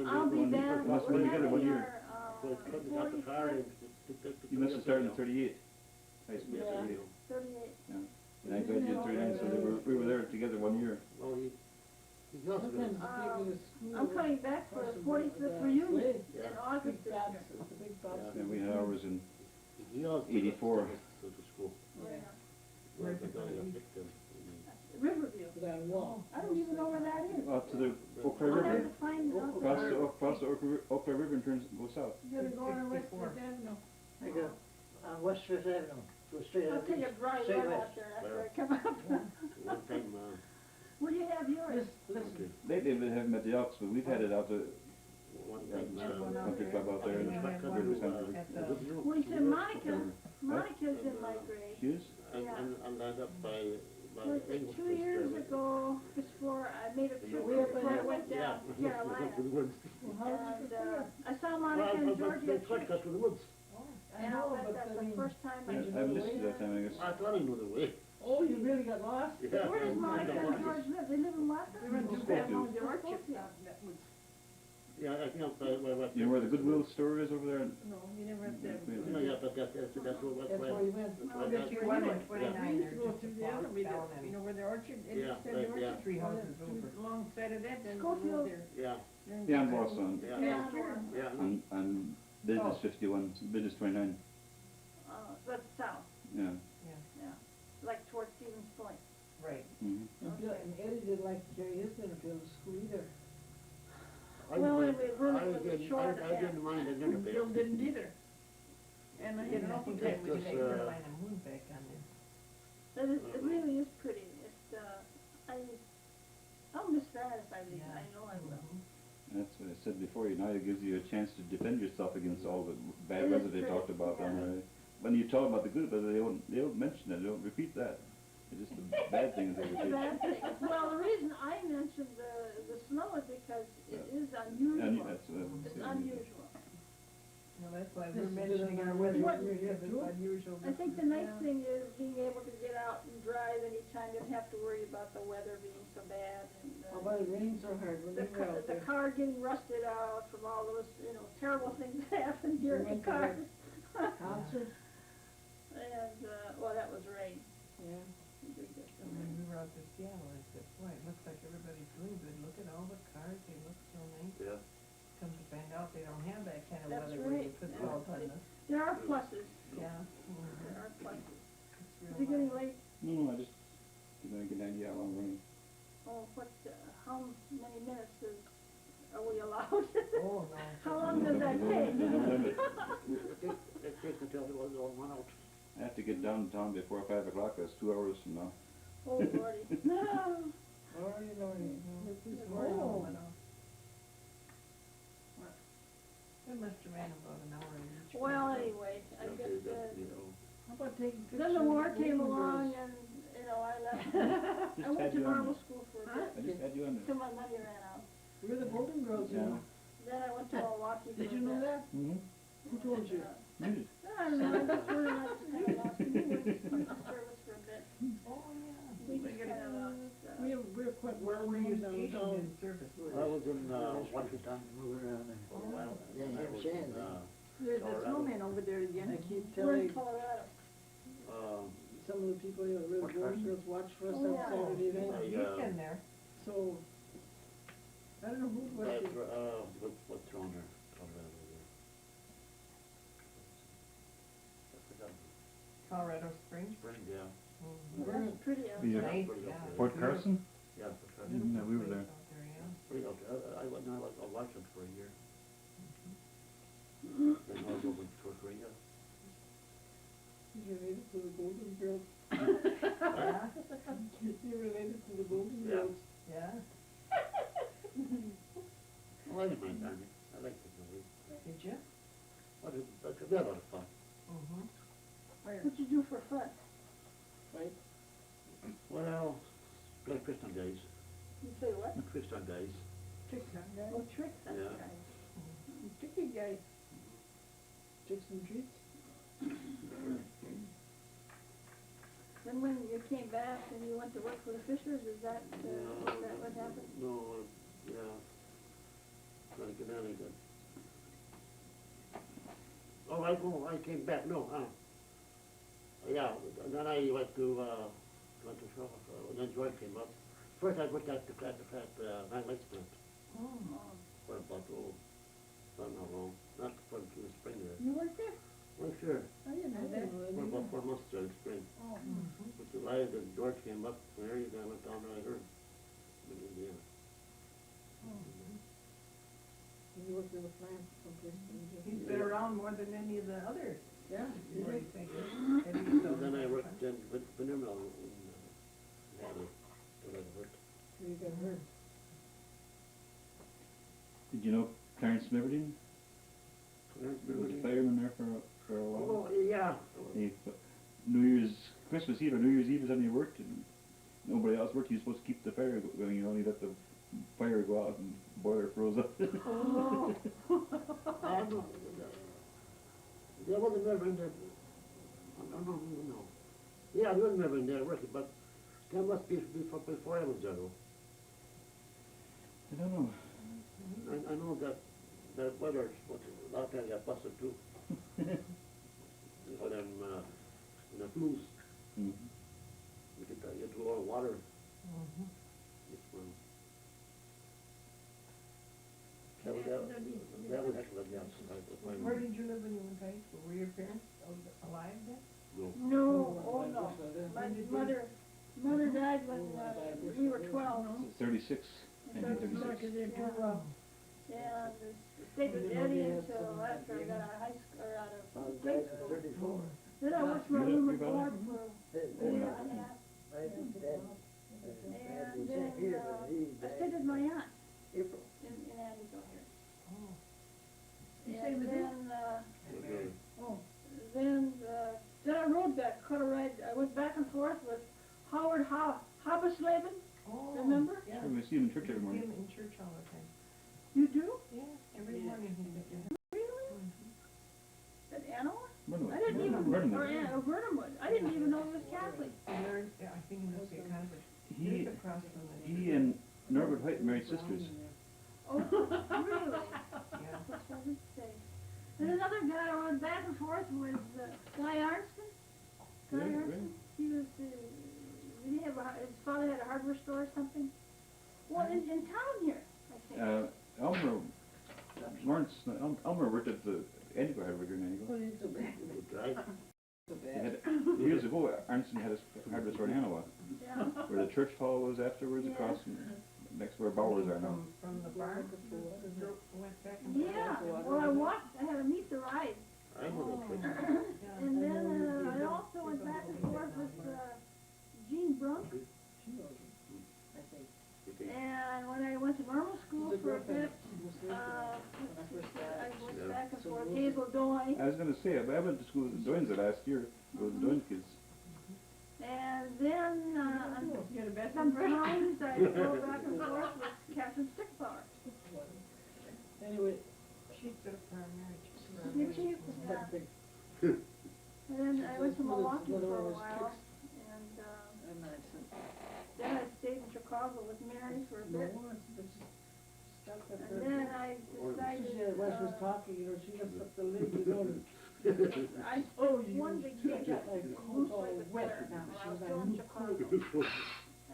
I'll be back. You must have been together 1 year. You must have started in 38. High school, Yeah, 38. 38. Yeah. And I graduated in 39, so we were there together 1 year. I'm coming back for the 45th reunion in August this year. And we had ours in 84. Riverview. I don't even know where that is. Up to the Oak Prairie I'll have River. to find out. Across the Oak Prairie River and go south. You gotta go on West Fifth Avenue. I go on West Fifth Avenue, go straight I'll out. take a dry straight run west. out there after I come up. Where do you have yours? Listen, Lately we haven't met the Elks, but we've had it out to country club out there in River Center. Well, you said Monica's in my grade. Hughes? And that up by Was it 2 years ago, before I made a trip before I went down to Carolina? And I saw Monica and Georgie at church. And that's the first time I missed you that time, I guess. I thought I knew the way. oh, you really got lost? Yeah. Where does Monica and George live? They live in Watford? They're in Spokane. The orchard. Yeah, I think up by where. You know where the Goodwill store is over there? No, you never have to. No, yeah, but that's where. That's where you went. Well, that's there's where- 21 and 29. We used to They're go just through the across other, down you know, where the orchard, it Yeah, said right, the yeah. orchard, three houses over. Alongside of that, then Schofield. there. Yeah, Yeah, in Boston. yeah, Yeah, yeah. And Business 51, Business 29. that's south, Yeah. like towards Stevens Point. Right. Mm-hmm. And Eddie didn't like to carry his dinner to the school either. Well, anyway, Vernon was a short I didn't mind the dinner bit. Bill didn't either. And I had an awful time with Just, it. Carolina moon back on there. But it really is pretty. It's, I'll miss that if I leave. Yeah. I know I will. That's what I said before, now it gives you a chance to defend yourself against all the bad It is weather they pretty, talked about yeah. down there. When you talk about the good weather, they don't mention it, they don't repeat that. It's just the bad things they The repeat. bad thing. Well, the reason I mentioned the snow is because it is unusual. That's, It's unusual. Well, that's why This we're is mentioning good our on weather, our weather because here, it's too. unusual. I think the nice thing is being able to get out and drive anytime. You don't have to worry about the weather being so bad. And, How about it rained so hard when the, you were out the there? car getting rusted out from all those, terrible things that happen here in the went to cars. Concert? And, well, that was rain. Yeah. We did get some When rain. we were out to Seattle, I said, boy, it looks like everybody's doing good. Look at all the cars, they look so nice. Yeah. Come to find out, they don't have that kind of That's weather where you right. put Yeah. salt on the, There are pluses. yeah. There are pluses. It's Is real it getting nice. late? No, I just didn't get an idea how long rain. Oh, how many minutes are we allowed? Oh, no. How long does that take? There's no limit. It takes until it was all run out. I have to get downtown before 5 o'clock, that's 2 hours from now. Oh, Lordy. No. Lordy, Lordy. Oh, no. It must have ran about an hour each. way. Well, anyway, I guess, How about taking pictures? then the war of came Golden along Girls? and, I left. I went to normal school for a I bit, just had you on till there. my money ran out. We're the Golden Girls, you Yeah. know. Then I went to Milwaukee for a Did you know bit. that? Mm-hmm. Who told you? You did. I don't know, I just really liked to kind of lost me with service for a bit. Oh, yeah. We just kind of lost, We're quite Where well were you known stationed downtown. in service? I was in, Washington. Moving around there. For a while. Yeah, I you're was saying in, that. There's a Colorado. snowman over there again. I keep we're in telling Colorado. some of the people, we're the Golden Girls watch for us Oh, on yeah. Saturday night. I, You've been there. So, I don't know who it was. what's wrong there? Colorado. I forgot. Colorado Springs. Spring, yeah. Mhm. Well, that's pretty out Yeah. there. Nice, Pretty yeah. up there. Fort Carson? Yeah, for sure. Yeah, we were there. Out there, yeah. Pretty up there. I watched it for a year. Then I was over to Korea. He's related to the Golden Girls. Yeah, You're related to the Golden Yeah. Girls. yeah. Oh, I didn't mind that. I liked the movie. Did you? That's a lot of fun. Mm-hmm. What'd you do for fun? Right? Well, play Christian days. You say what? Christian days. Tricks on guys. Oh, tricks, that's Yeah. right. Tricky guys. Tricks and treats? Then when you came back and you went to work for the Fishers, is that what happened? No, yeah. then I did. Oh, I came back, no, yeah, and then I went to Andraschko, and then George came up. First I worked at the Van Lakes plant for about, I don't know how long, not for the spring there. You worked there? Oh, sure, I didn't know that. for about 4 months during spring. Oh. But July, then George came up, and there I went down there, I heard, in Indiana. He worked in the plant someplace. He's been around more than any of the others. Yeah. What do you think? And then I worked in Vanilla in Valley, till I worked. Till you got hurt. Did you know Clarence Smiverdine? He was a fireman there for a while. Oh, yeah. He, Christmas Eve or New Year's Eve is when he worked, and nobody else worked. He was supposed to keep the fire going, you know, and he let the fire go out and the boiler froze up. Oh. I don't know. There wasn't never in there. I don't know. Yeah, there was never in there working, but that must be before I was there, though. I don't know. I know that weather, a lot of times got busted too. You know, them, the flues, Mhm. you get a lot of water. It's, that was excellent, yes. Where did you live when you went to high school? Were your parents alive then? No. No, oh no. My mother died when we were 12. 36, And so it's 1936. because they grew up. Yeah, stayed with Eddie until after I got out of high school, or out of grade school. 34. Then I worked for a You room got board it? for a year and a half. And then I stayed with my aunt April. in Andraschko here. Oh. You And stayed with then, Oh. then I rode back, caught a ride. I went back and forth with Howard Habesleben. Oh. Remember? Yeah. We see him in church every See morning. him in church all the time. You do? Yeah, every morning he's at there. Really? At Anoa? Burnhamwood. I didn't even, Burnhamwood. or Vernonwood. I didn't even know he was Catholic. He learned, yeah, I think he must be a convert. He, Lives across from the. he and Norbert White married sisters. Oh, really? Yeah. What shall we say? And another guy I went back and forth was Guy Arnston. Guy Really? Arnston. He was, did he have his father had a hardware store or something? Well, in town here, I think. Elmer worked at the Antico hardware here in Antico. Well, it's so bad. Right? So They bad. had, years ago, Arnson had a hardware store in Anawa, Yeah. where the church hall was afterwards, Yeah. across from, next where Bowers are now. From the barn, went back and forth. Yeah, well, I walked, I had to meet the ride. I know that. Yeah. And then I also went back and forth with Gene Brunk. I think. And when I went to normal school The for a girlfriend. bit, I went back and forth, Hazel Doyne. I was gonna say, I went to school with the Doynes the last year, with the Doyne kids. And then, You're the best sometimes I go back and forth with Captain Stickpower. Anyway, She stood up for our marriage. For our Did marriage. she? it's Yeah. not big. And then I went to Milwaukee Another for one a was while, kicks. and I'm not saying. then I stayed in Chicago with Mary for a No, bit. it's stuck with And her. then I decided, She, Wes was talking, you know, she lifts up the lid, you know, I oh, spent you, one she vacation got like in cold, all Moose Lake with wet her now, while she I was was still like, in "You Chicago. cold."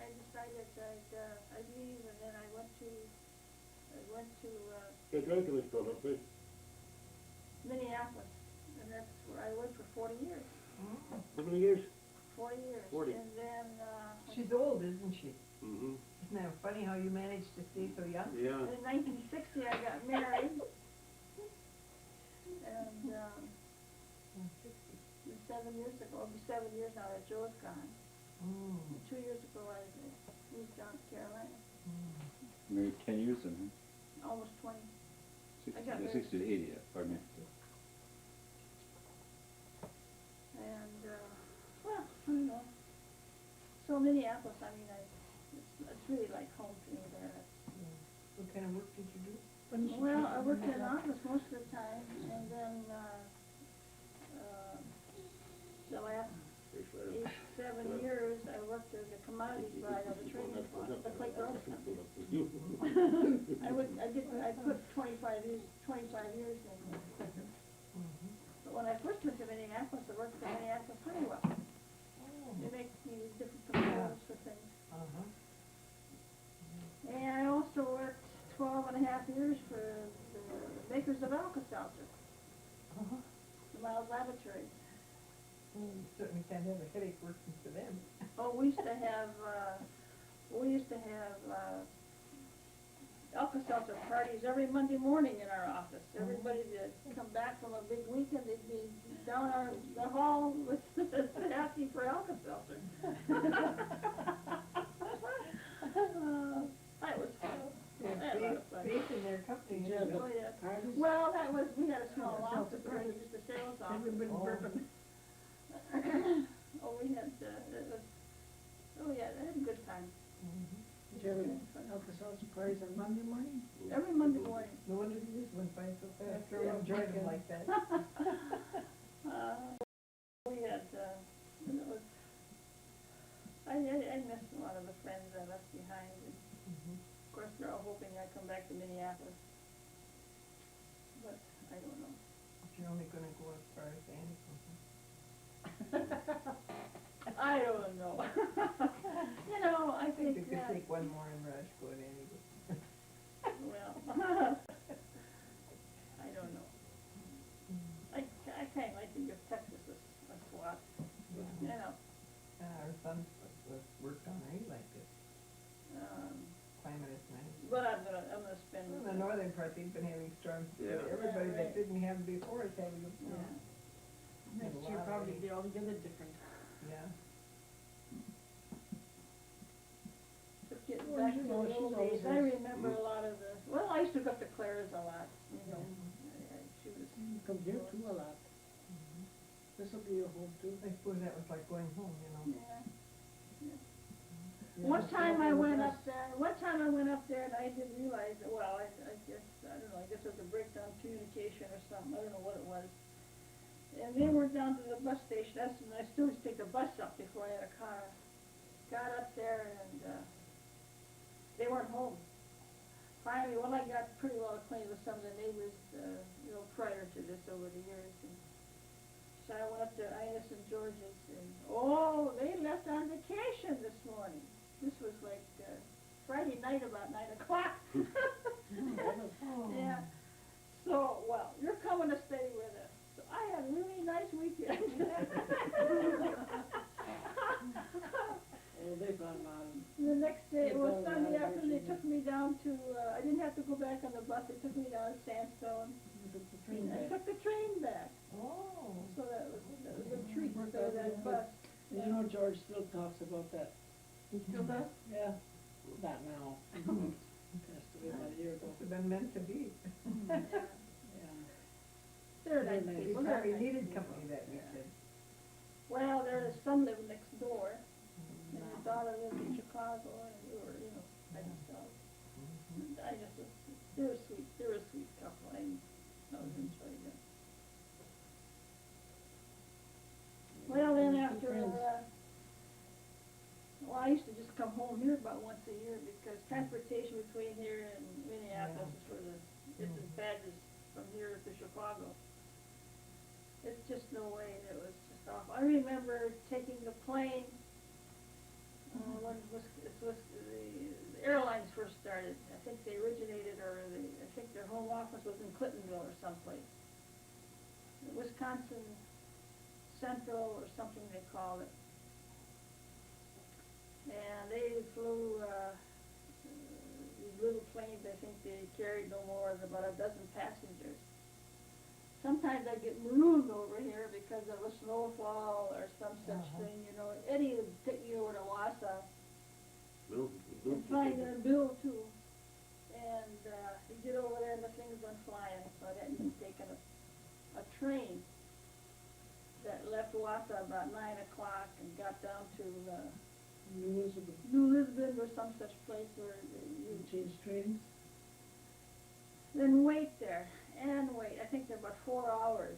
I decided I'd leave, and then I went to They drank it was still, don't they? Minneapolis, and that's where I lived for 40 years. How many years? 40 years. 40. And then, She's old, isn't she? Mm-hmm. Isn't that funny how you managed to stay so young? Yeah. in 1960 I got married. And 7 years ago, it'll be 7 years now that Joe's gone. Mm. 2 years ago I moved down to Carolina, Married 10 years then, almost 20. huh? I got married. 60 to 80, yeah, pardon me. And, well, I don't know. So Minneapolis, I mean, it's really like home to me there. What kind of work did you do? Well, I worked in an office most of the time, and then, the last 8, 7 years, I worked as a commodity side of the trading fund, the Clay Girls Company. I put 25 years in there. But when I first went to Minneapolis, I worked for Minneapolis Honeywell. They make these different controls for things. And I also worked 12 and a half years for the makers of Alka-Seltzer, the Miles Laboratories. Certainly can't have a headache working for them. Oh, we used to have Alka-Seltzer parties every Monday morning in our office. Everybody that come back from a big weekend, they'd be down the hall with asking for Alka-Seltzer. That was fun. That was fun. Faith in their company. Yeah, Oh, yeah. parties? Well, we had a small office, just a sales office. Everybody bourbon. Oh, we had, I had a good time. Did you ever Alka-Seltzer parties on Monday morning? Every Monday morning. No wonder the years went by so fast. I enjoyed them like that. We had, it was, I missed a lot of the friends I left behind, and of course they're all hoping I come back to Minneapolis, but I don't know. You're only gonna go as far as Annie goes. I don't know. You know, I I think think we could that, take one more in Andraschko at Annie goes. well, I don't know. I kind of like to give Texas a swat, you know. Our son worked on it, he liked it. Climate is nice. But I'm gonna spend. Well, in the northern part, they've been having storms too. Yeah. Everybody Yeah, right. that didn't have them before is having them. Yeah. Next A year lot of probably rain. be altogether different. Yeah. But getting Well, back you to know, the she's old always days, I has- remember a lot of the, well, I used to go up to Claire's a lot, you know. She was, Come here too a lot. This'll be your home too. I suppose that was like going home, you know. yeah. Yeah, One it's time all I over went us. up there, and I didn't realize, that. Well, I guess, I don't know, I guess it was a breakdown of communication or something, I don't know what it was. And they were down to the bus station, I still used to take the bus up before I had a car. Got up there and, they weren't home. Finally, well, I got pretty well acquainted with some of the neighbors, you know, prior to this over the years. And so I went up to Ines and George's, and, oh, they left on vacation this morning. This was like Friday night about 9 o'clock. Yeah. So, well, you're coming to stay with us. So I had a really nice weekend. Oh, they brought them The next day, it was Yeah, Sunday yeah, afternoon, they Virginia. took me down to, I didn't have to go back on the bus, they took me down to Sandstone. took the train I back. took the train back, Oh. so that was a treat for that bus. And you know, George still talks about that. He still does? Yeah, not now. Passed away about a year ago. Must have been meant to be. Yeah. Yeah. They're nice They're nice. He people, they're probably nice needed people. company that weekend. Well, their son lived next door, and his daughter lived in Chicago, and they were, you know, by themselves. I just, they're a sweet couple, I was enjoying them. Well, then after, well, I used to just come home here about once a year, because transportation between here and Minneapolis is sort of just as bad as from here to Chicago. It's just no way, and it was just awful. I remember taking the plane, when the airlines first started. I think they originated, I think their home office was in Clintonville or someplace. Wisconsin Central or something they called it. And they flew, these little planes, I think they carried no more than about a dozen passengers. Sometimes I get marooned over here because of a snowfall or some such thing, you know. Eddie would take me over to Wausau and flying there, Bill too. And you get over there and the things went flying, so I ended up taking a train that left Wausau about 9 o'clock and got down to New Elizabeth, New Lisbon or some such place where you you changed trains? then wait there and wait. I think they're about 4 hours.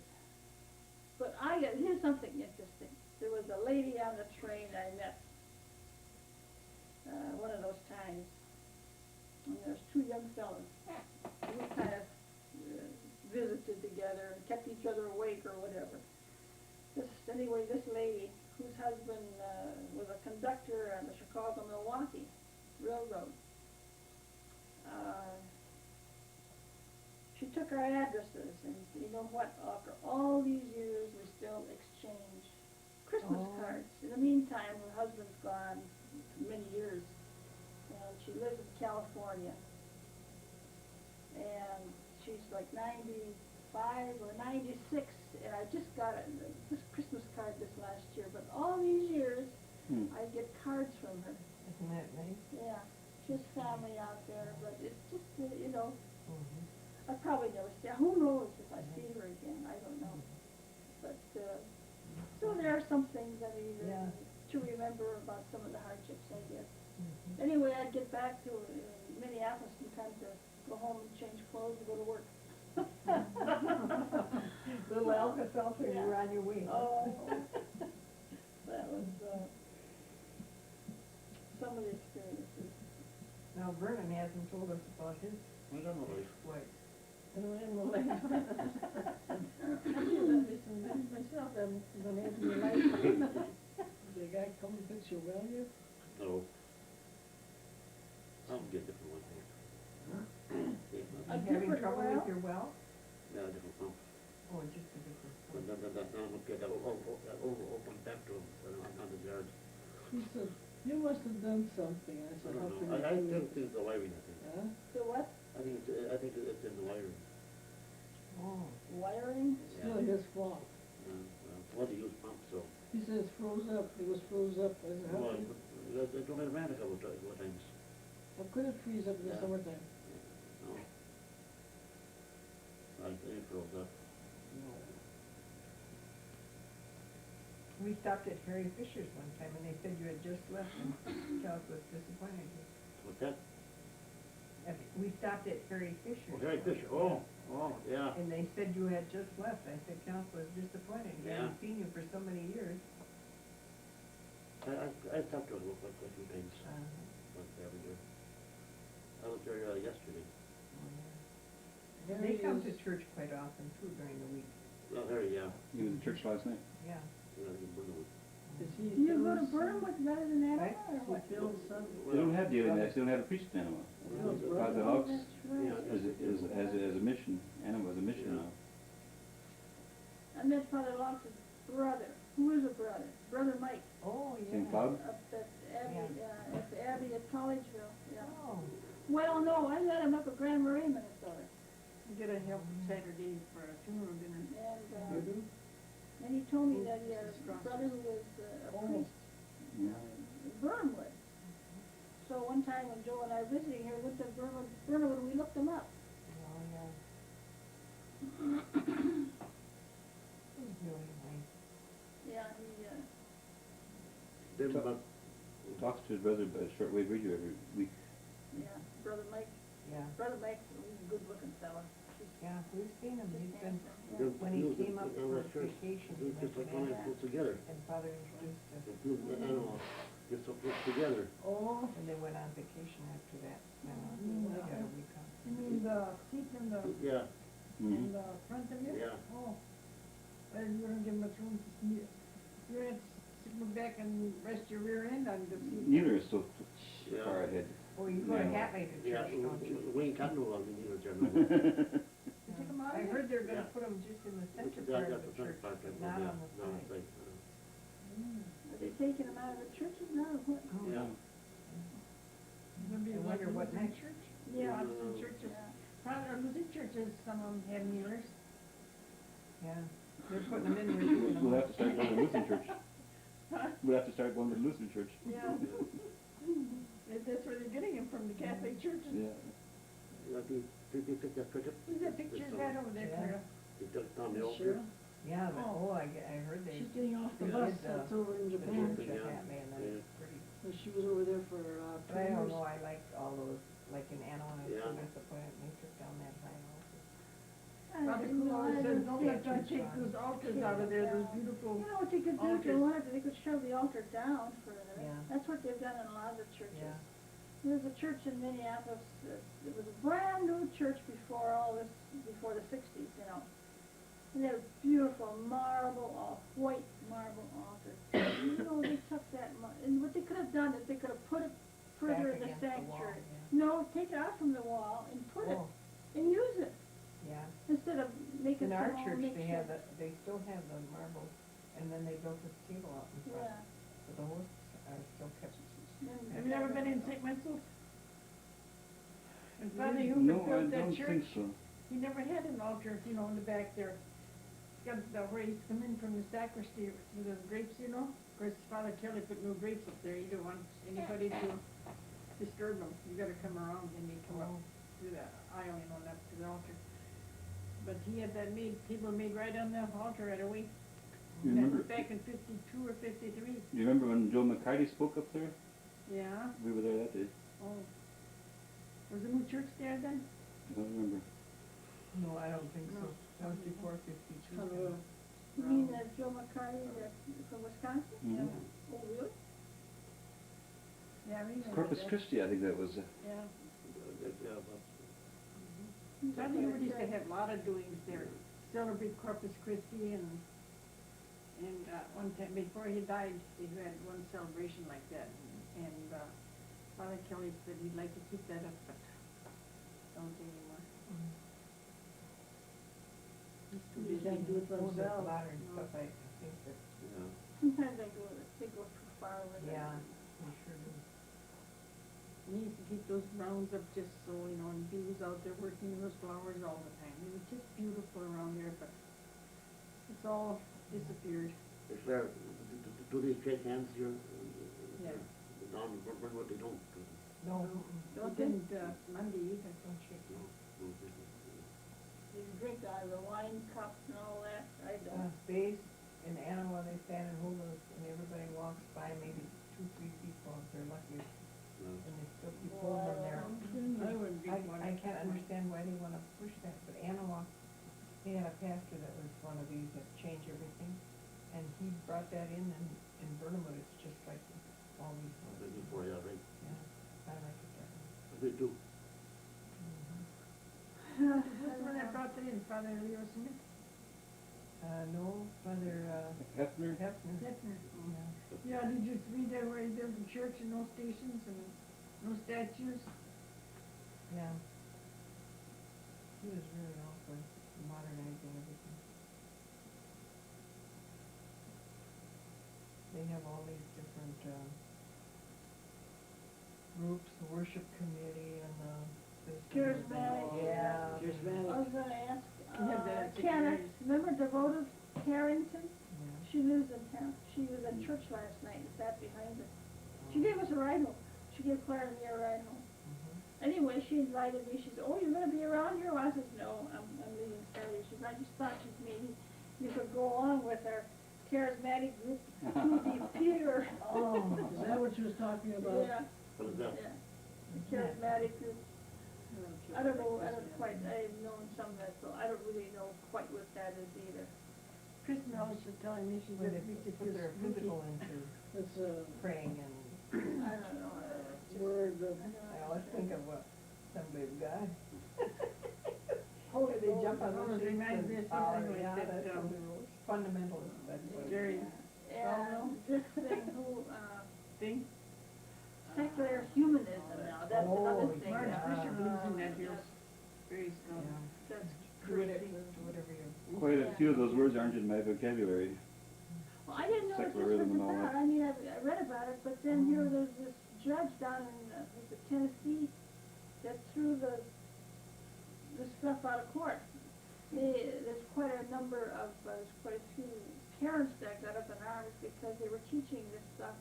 But here's something interesting. there was a lady on the train I met, one of those times, and there's two young fellas. We kind of visited together and kept each other awake or whatever. Anyway, this lady, whose husband was a conductor on the Chicago-Milwaukee Railroad, she took our addresses, and you know what? After all these years, we still exchange Christmas cards. In the meantime, her husband's gone many years, and she lives in California. And she's like 95 or 96, and I just got this Christmas card this last year. But all these years, I get cards from her. Isn't that nice? Yeah, she has family out there, but it's just, you know, I probably never see her. Who knows if I see her again? I don't know. But so there are some things I mean to remember about some of the hardships, I guess. Anyway, I'd get back to Minneapolis in time to go home and change clothes and go to work. Little Alka-Seltzer, you were on your way. Oh, that was some of the experiences. Now Vernon hasn't told us about his I don't know. wife. I don't have no life. I feel that myself, I'm gonna have my life. The guy come and fix your well here? No. I'll get different one here. A You having different trouble well? with your well? Yeah, different pump. Oh, just a different But one. then I'll get that open back to him, on the yard. He said, you must have done something. I I said, how don't can know. I you do think it? it's the wiring, I think. Huh? The what? I think it's in the wiring. Oh, Wiring? Still his fault. Well, the used pump, so. He says froze up, it was froze up. I said, how Well, could, it only ran a couple of times. how could it freeze up in the Yeah. summertime? No. It froze up. we stopped at Harry Fisher's one time and they said you had just left and Charles was disappointed. What's that? We stopped at Harry Fisher's. Oh, Harry Fisher, oh, yeah. And they said you had just left. I said, Council was disappointed. He Yeah. hadn't seen you for so many years. I talked to him a few times, once every year. I was there yesterday. They come to is- church quite often too during the week. Oh, Harry, yeah. He was in church last night. Yeah. Yeah, he blew it. Is he Do you go to Bill's son? Burnwood rather than Anna, Right. or Is what? he Bill's son? They don't have daily mass, they don't have a priest anymore. Bill's Father brother? Oh, Hawks that's right. as a mission, animal as a mission Yeah. now. I met Father Lawson's brother. Who is a brother? Brother Mike, Oh, yeah. St. Cloud? up at Abbey, at the Abbey at Collegeville, yeah. Oh, Well, no, I met him up at Grand Marais, Minnesota. We did a help Saturday for a funeral dinner. And, You do? and he told me that he had a brother who was a Oh. priest Yeah. in Burnwood. So one time when Joe and I were visiting here, we went to Burnwood, and we looked him up. oh, yeah. He's really nice. Yeah, Then about, Talks to his brother by shortwave radio every week. yeah, Brother Mike, Yeah, he's a good-looking fella. yeah, we've seen him. He's been, Yeah. when he came up for vacation, he Just went like to when Napa, they put together, and Father introduced us, the animals, just so put together. Oh, and they went on vacation after that. Mm, They got a okay. week off. you mean the seat in the, Yeah, Mhm. the front of you? yeah. Oh, well, you wouldn't give much room to see it. You had to sit back and rest your rear end on the seat. Neither is so Yeah. far ahead. Oh, you go to Yeah. Hatley to Yeah, church, don't you? Wayne Cotton was in the general. You took 'em out I of heard they're gonna Yeah. put them just in the Which center is, part that's of the the front church, part, not yeah, on the no, it's side. like, Are they taking him out of the churches now, or what? Oh, yeah. It's gonna be I like wonder what Lutheran next. church. Yeah. Protestant churches. Yeah. Probably Lutheran churches, some of them have mirrors. Yeah, they're putting them in there too. We'll have to start going to Lutheran church. We'll have to start going to Lutheran church. Yeah. That's where they're getting them from, the Catholic churches. Yeah. They took that picture. Who's that picture of that over there, Yeah. Clara? They took Tommy Miss over. Cheryl? Yeah, Oh. I heard they. She's getting off the they bus, did, that's over in the Japan. church at Yeah. Hatley, and that's pretty. So she was over there for, But I 2 don't years. know, I like all those, like in Anna, when I was Yeah. so disappointed, they took down that sign also. I Father You know, Coolidge I says, don't no, see they're it gonna much take on those altars out of there, those beautiful. You know what you could do if they altars. wanted to, they could shove the altar down further. Yeah. That's what they've done in a lot of the churches. Yeah. There's a church in Minneapolis, it was a brand new church before all this, before the sixties, you know. And they had a beautiful white marble altar. You know, they took that, and what they could have done is they could have put it further Back in the against the wall, sanctuary. yeah. No, take it out from the wall and put it, Oh, and use it, yeah. instead of making In some our old church, they have makeshift. they still have the marble, and then they built this table out in front. Yeah. But the hosts are still kept. Have you ever been in St. Wenzel's? And Father No, Hubert I built that don't think church, so. he never had an altar, you know, in the back there. He's got the, where he's come in from the sacristy with the grapes, you know? Of course, Father Kelly put no grapes up there, you don't want anybody to disturb them. You gotta come around and they come up through the aisle, you know, not to the altar. But he had that table made right on the altar right away. You And that remember, was back in 52 or 53. you remember when Joe McCarty spoke up there? Yeah, We were there that day. oh. Was the new church there then? I don't remember. No, I don't think so. No. That was before 52. Hello. You mean Joe McCarty from Wisconsin? Mhm. Oh, really? Yeah, I remember Corpus that. Christi, I think that was. Yeah. Yeah, but Father Hubert used to have a lot of doings there. Celebrate Corpus Christi and one time, before he died, he had one celebration like that. And Father Kelly said he'd like to keep that up, but don't anymore. He's too busy. can't do it for Most of the themselves. modern No. stuff, I think that, yeah. Sometimes they go too far with it. yeah, we sure do. And he used to keep those grounds up just so, you know, and he was out there working with those flowers all the time. It was just beautiful around there, but it's all disappeared. Is there, do they shake hands here? Yeah. Down in Brentwood, they don't. No, He Don't didn't Monday either. don't shake No, hands. no, You drink out of the wine cup and all that, I don't. They, in Anawa, they stand and hold those, and everybody walks by, maybe 2-3 people if they're lucky, no. and they still keep holding them there. I wouldn't drink one. I can't understand why they wanna push that, but Anawa, they had a pastor that was one of these that change everything, and he brought that in Burnhamwood, it's just like all these, Before, yeah, right. yeah, I like it that way. They do. Who's the one that brought that in, Father Leo Smith? No, Father, Hefner? Hefner. Hefner. Yeah. Yeah, did you read that where he built a church and no stations and no statues? Yeah. He was really all for modernizing everything. They have all these different, groups, the worship committee and the. Charismatic. Yeah. I was gonna ask, Yeah, that's a Kenneth, great- remember devoted Carrington? Yeah. She lives in town. She was in church last night and sat behind her. She gave us a ride home. She gave Claire and me a ride home. Mhm. Anyway, she invited me. She said, "Oh, you're gonna be around here?" I said, "No, I'm leaving Saturday." She said, "I just thought maybe you could go along with our charismatic group to the Peter." Oh, is that what she was talking about? Yeah, What is that? yeah. The charismatic group. I don't know, I've known some of that, so I don't really know quite what that is either. Chris Mills was telling me she When said they we could put use their wiki. physical into It's praying and, I don't know. word of. I always think of what, some big guy. Holy They jump on Oh, those it things reminds me and of something power, like yeah, that, that's what it was. Fundamentalist, that's what. Very And this thing, thing. secular humanism now, that's another Oh, thing. Marge yeah. Fisher believes in that Yeah, deal. Very strong. Yeah. That's Do whatever, crazy. do whatever you. Quite a few of those words aren't in my vocabulary. Well, I didn't know what this was Secularism and all about. that. I mean, I read about it, but then here there's this judge down in, was it Tennessee, that threw the stuff out of court. There's quite a number of, there's quite a few parents that got up in arms because they were teaching this stuff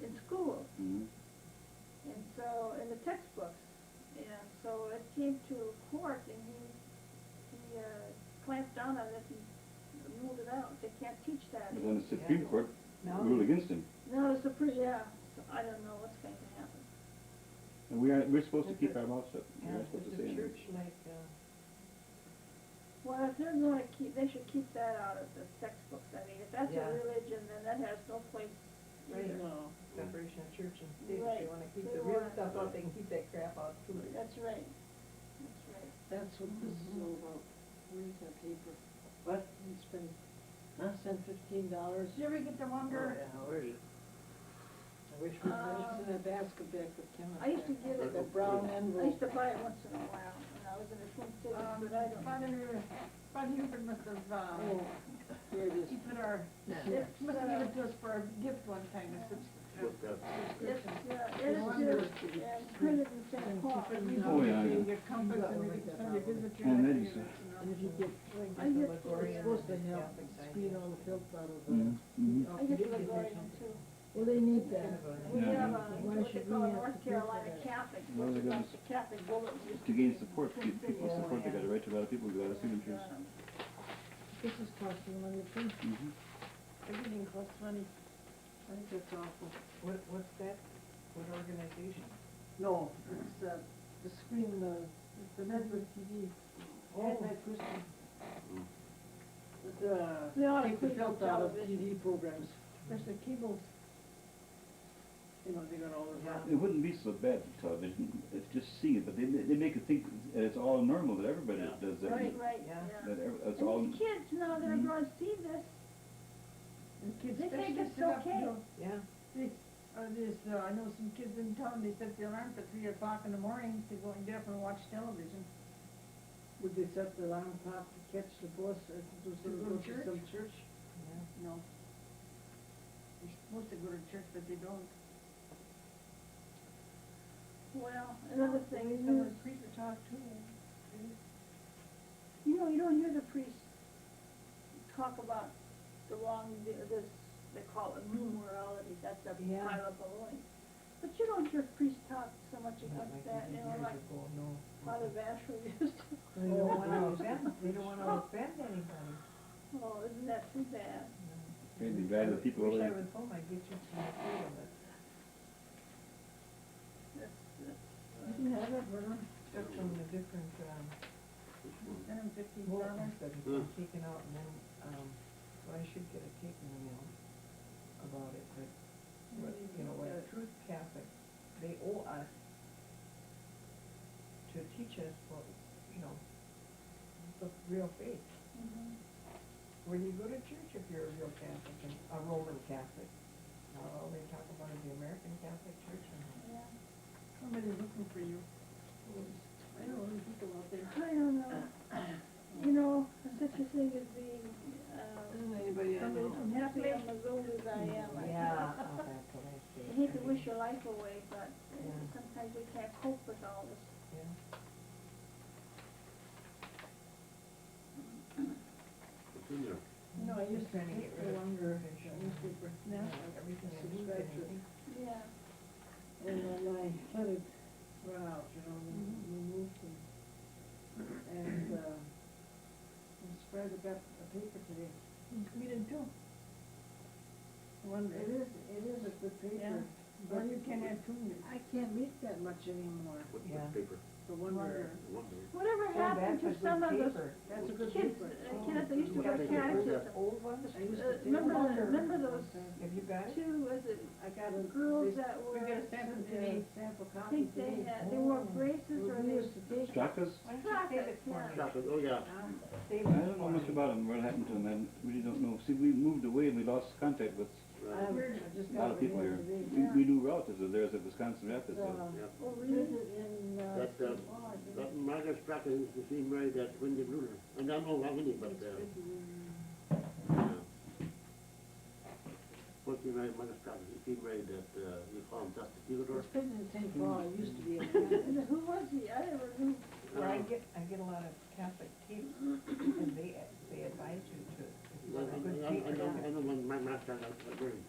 in school. Mhm. And so, in the textbooks, and so it came to court, and he clamped down on it and ruled it out. They can't teach that. But then the Supreme Yeah. Court No. ruled against him. No, it's a pretty, yeah, so I don't know what's going to happen. And we're supposed to Is keep it- our mouths shut. We're Yeah, not supposed is to the say anything. church like, Well, if they're gonna keep, they should keep that out of the textbooks. I mean, if that's Yeah. a religion, then that has no place Right. either. No. Separation of church and state, if Right. they wanna keep They the real want- stuff out, they can keep that crap out too. That's right. That's right. That's what this is all about. Where's that paper? What? You spend, spend $15. Did you ever get to wonder? Where is it? I wish we had it in that basket back with Kim. I used to get it. That brown I envelope. used to buy it once in a while when I was in the Twin Cities, but I don't. Father Hubert must have, Oh, here it is. he put our, It must have given it to us for a gift one time, a What's that? it's edited and printed in St. Paul. Oh, yeah, yeah. Your compass and you can send your visitor. And then you And if you get, I get, it's supposed to help speed all the filth out of the. Mm-hmm. I get the Gregorian too. Well, they need that. We Yeah. have a, Why what they should call we a have North to pay for Carolina that? Catholic, Well, which is they're like the Catholic bulletin. used To gain support, people Yeah. support, they gotta write to a lot of people, get a lot of signatures. This is costing money too. Mm-hmm. Everything costs money. I think that's awful. What's that? What organization? No, it's, the screen, the network TV. Oh. That Christian. They ought to Take the keep filth the out of television. TV programs. There's the cables. You know, they got all the. Yeah. It wouldn't be so bad for television, it's just seeing it, but they make it think that it's all normal, that everybody Yeah. does that. Right, right, Yeah. yeah. That it's all, And these kids now, they're Mhm. gonna see this. And kids They think especially it's sit up, okay. you know, Yeah. I know some kids in town, they set the alarm for 3 o'clock in the morning to go and get up and watch television. Would they set the alarm clock to catch the bus or to go to church? some church? Yeah. No. You're supposed to go to church, but they don't. Well, another thing is, Some of the priests talk too. you know, you don't hear the priests talk about the wrong, this, they call it new morality, that's a Yeah. pile of baloney. But you don't hear priests talk so much Not about like that, we you did know, years like ago, no. Father Bashir used to. They don't wanna offend, they don't wanna offend anybody. Oh, isn't that too bad? maybe bad the people over Wish I there. was home, I'd get you some food of it. You can have it, Vernon. Took from the different, Send them $15. bulletins that have been taken out, and then, well, I should get a tape in the mail about it, but, you know, like Truth Catholic, they owe us to teach us what, you know, the real faith. Mhm. Where do you go to church if you're a real Catholic, and a Roman Catholic? Now, all they talk about is the American Catholic Church, and Yeah. Somebody's looking for you. I know other people out there. I don't know. You know, such a thing as being, Isn't anybody I somebody know? as happy on the road as I am. yeah, oh, that's what I say. I hate to wish your life away, but Yeah. sometimes we can't cope with all this. Yeah. Continue. No, I used to Trying to take get the rid of longer fish and newspaper. Now, everything I need, subscribe to it. anything. Yeah. And then I let it run out, you know, and then we moved and, I'm surprised I got a paper today. We did too. It is a good paper. Yeah. But you can't have too many. I can't read that much anymore. What Yeah. paper? The Wonder. Wonder. Whatever Oh, happened that's to a some good of those paper. That's a good kids, paper. kids that used to Yeah, go to they do. catechism? Old ones? I used to take Remember those Have you got it? two, was it I got a. girls they- that were, We got a sample today, sample I copy think they today. had, they wore braces or they. Reviews today. Strakas? Why don't you save it for me? Chocolate, oh, yeah. Save I it don't know for much me. about them, what happened to them, I really don't know. See, we moved away and we lost contact with I heard, I just a lot got of people here. today. We knew relatives of theirs at Wisconsin Rapids, so. Yeah. Oh, really? Visit in, That, St. Paul, I think. That Margaret Strack is she married that Wendy Bruner. And I don't know how many, but, what she married Margaret Strack, she married that, you call him Justice Theodore. It's been in St. Paul, I used to be in. And who was he? I never knew. Where I get a lot of Catholic tapes, and they advise you to, if you want a good tape. I know when my master got married.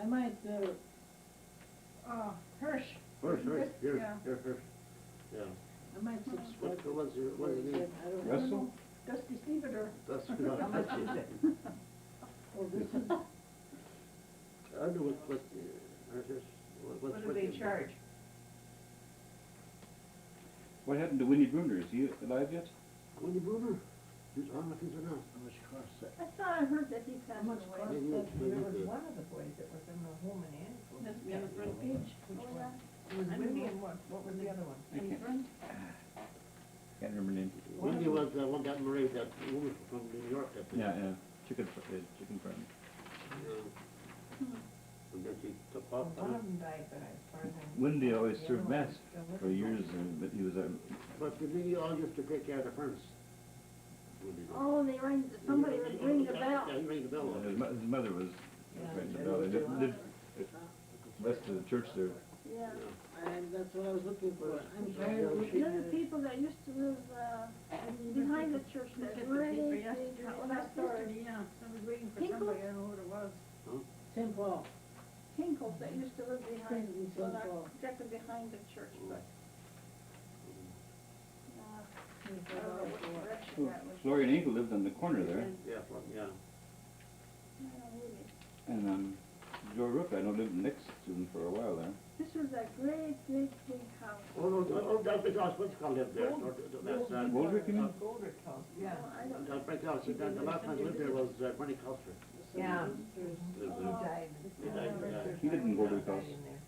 I might, Hirsch. First, here, Yeah. here. Yeah. I might subscribe. What was your, what is it? I don't Russell? know. Dusty Stevedore. That's, How much is it? Oh, this is, I know what, What do they charge? What happened to Winnie Bruner? Is he alive yet? Wendy Bruner? How much is it now? I thought I heard that he passed much away. cost Maybe that? it's- There maybe was it's- one of the boys that was in the home in Annisville. That's the other front page. Which Oh, one? yeah. It was I don't Windy know. and what was the other one? I can't, front? can't remember the name. Wendy was the one that married that woman from New York, I think. Yeah, chicken farm. And then she took Well, off. one of them died, but as far as I know. Wendy always the served other one mass is still living. for years, but he was But they all used to take care of the furnace. Wendy did. Oh, they rang, somebody would ring the bell. Yeah, he rang the bell. his mother was Yeah. right in the bell. They lived west of the church there. Yeah. And that's what I was looking for. I'm The sorry. other people that used to live, behind the church, Look that at the great, paper big, yesterday, well, last not story. yesterday, yeah, I was waiting for Tinkles? somebody, I don't know what it was. St. Paul. Tinkles that used to live behind, St. well, not Paul. exactly behind the church, but, I don't know what direction that was. Gloria and Eagle lived on the corner there, Yeah, yeah. Yeah, maybe. and Joe Rook, I know, lived next to them for a while there. This was a great, big, big house. Oh, no, that big house, what's it called live there? That's, Goldrick, you mean? Goldrick House, yeah. Oh, I don't know. that big house, the last time I lived there was Bernie Coster. Yeah. Lived He there. died. He died, yeah. He didn't go to the Died house. in there.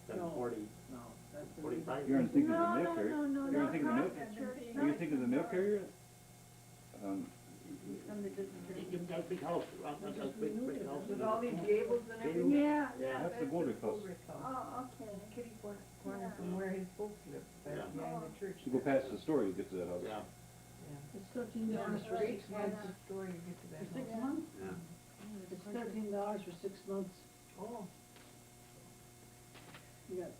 That's No. 40, No, that's the 45. You're thinking of the No, mail no, carrier. no, no, You're not thinking of the mail. across the church. Are you thinking of the mail carrier? Somebody did the You give that big house, that big house. With all these gables and everything. Yeah, yeah. That's the Goldrick house. Goldrick House. Oh, okay. Kitty corner Yeah. from where his folks lived, Yeah. back behind the church. You go past the store, you get to that house. Yeah, Yeah. It's $13 for Straight 6 past months. the store, you get to that For 6 house. months? yeah. It's $13 for 6 months. Oh. You got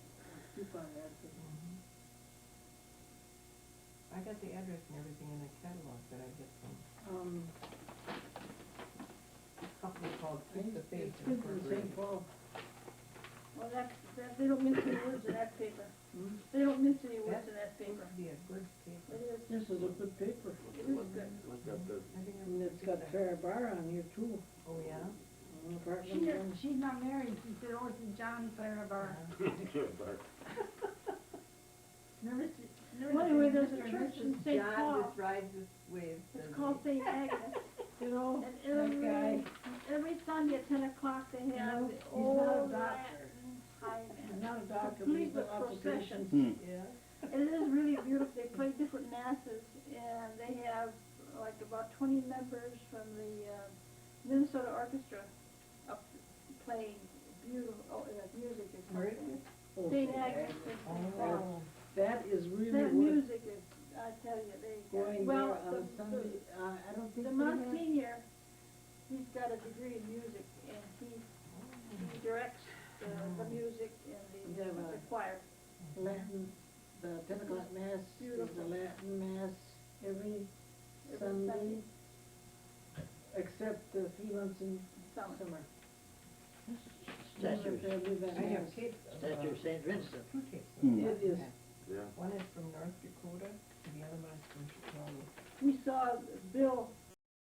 coupon there. Mhm. I got the address and everything in the catalog that I get from a company called Keep the Faith It's good for Incorporated. St. Paul. Well, they don't mince any words in that paper. Hmm? They don't mince any words That's in that supposed paper. to be a good paper. It is, This is a good paper. it is good. What's that, the, I think And it's got Farrah Bar on here too. Oh, yeah? Apart She from just, them. she's not married, she said, oh, it's John Faribar. Never see, never. Well, anyway, seen there's a Mr. and church Mrs. in St. John Paul. just rides his waves. It's doesn't called he? St. Agnes. You know, And that guy, every Sunday at 10 o'clock, they have know, the he's not a old doctor. Latin high he's mass. not a doctor, but he's Complete with got procession. occupations. Hmm. And it is really beautiful. They play different masses, and they have like about 20 members from the Minnesota Orchestra up playing beautiful music is Where is something. it? Oh, St. so Agnes. Oh. that is really That worth music is, I tell you, they, going well, there on a Sunday. I don't think the they have. Monsignor, he's got a degree in music, and he directs the music and Yeah, the right. choir. Latin, the 10 o'clock mass is Beautiful. the Latin mass every Every Sunday, Sunday. except the 3 months in Summer. summer. Statue. They live that I have mass. kids. Statue of Saint Vincent. Two kids. Hmm. It is. Yeah. One is from North Dakota, and the other one is from Chicago. We saw